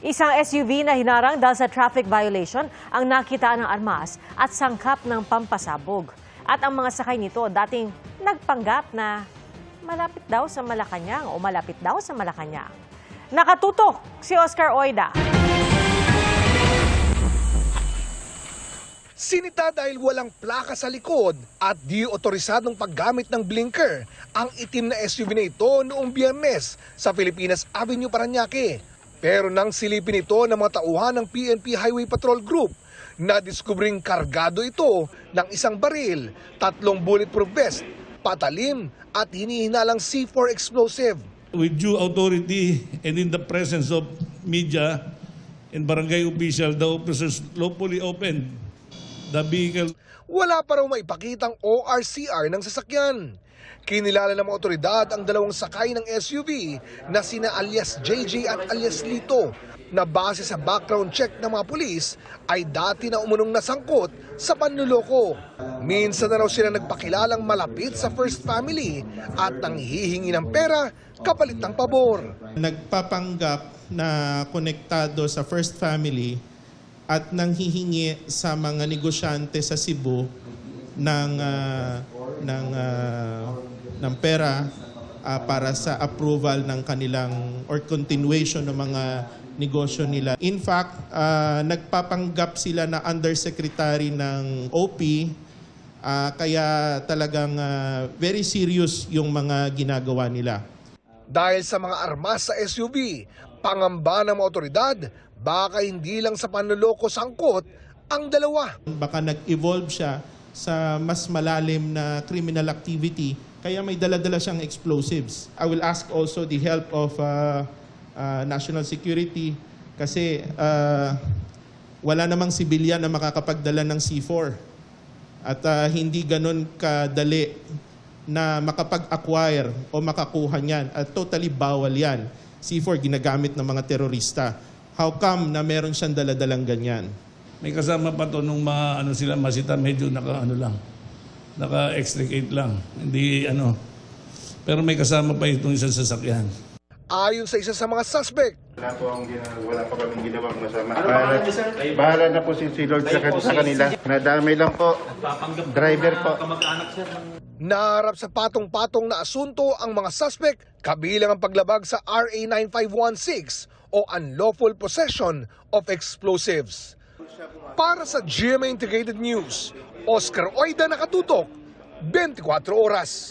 Isang SUV na hinarang dahil sa traffic violation ang nakita ng armas at sangkap ng pampasabog. At ang mga sakay nito dating nagpanggap na malapit daw sa Malacanang o malapit daw sa Malacanang. Nakatutok si Oscar Oida. Sinita dahil walang plaka sa likod at di otorisadong paggamit ng blinker ang itim na SUV na ito noong Biyernes sa Filipinas Avenue, Parañaque. Pero nang silipin ito ng mga tauhan ng PNP Highway Patrol Group, nadiskubring kargado ito ng isang baril, 3 bulletproof vest, patalim at hinihinalang C4 explosive. With due authority and in the presence of media and barangay official, the officers lawfully opened the vehicle. Wala pa raw maipakitang ORCR ng sasakyan. Kinilala ng mga otoridad ang 2 sakay ng SUV na sina alias JJ at alias Lito na base sa background check ng mga pulis ay dati na umunong nasangkot sa panluloko. Minsan na raw sila nagpakilalang malapit sa First Family at nanghihingi ng pera kapalit ng pabor. Nagpapanggap na konektado sa First Family at nanghihingi sa mga negosyante sa Cebu ng pera para sa approval ng kanilang or continuation ng mga negosyo nila. In fact, nagpapanggap sila na undersecretary ng OP, kaya talagang very serious yung mga ginagawa nila. Dahil sa mga armas sa SUV, pangamba ng mga otoridad, baka hindi lang sa panloloko sangkot ang 2. Baka nag-evolve siya sa mas malalim na criminal activity, kaya may dala-dala siyang explosives. I will ask also the help of national security kasi wala namang sibilyan na makakapagdala ng C4 at hindi ganun kadali na makapag-acquire o makakuha niyan at totally bawal yan. C4 ginagamit ng mga terorista. How come na meron siyang daladalang ganyan? May kasama pa to nung sila masita, medyo naka-extricate lang. Hindi Pero may kasama pa itong isang sasakyan. Ayon sa isa sa mga suspect, wala pa kaming ginawang masama. Bahala na po si Lord sa kanila. Nadamay lang po. Driver po. naharap sa patong-patong na asunto ang mga suspect kabilang ang paglabag sa RA 9516 o unlawful possession of explosives. Para sa GMA Integrated News, Oscar Oida, nakatutok, 24 oras.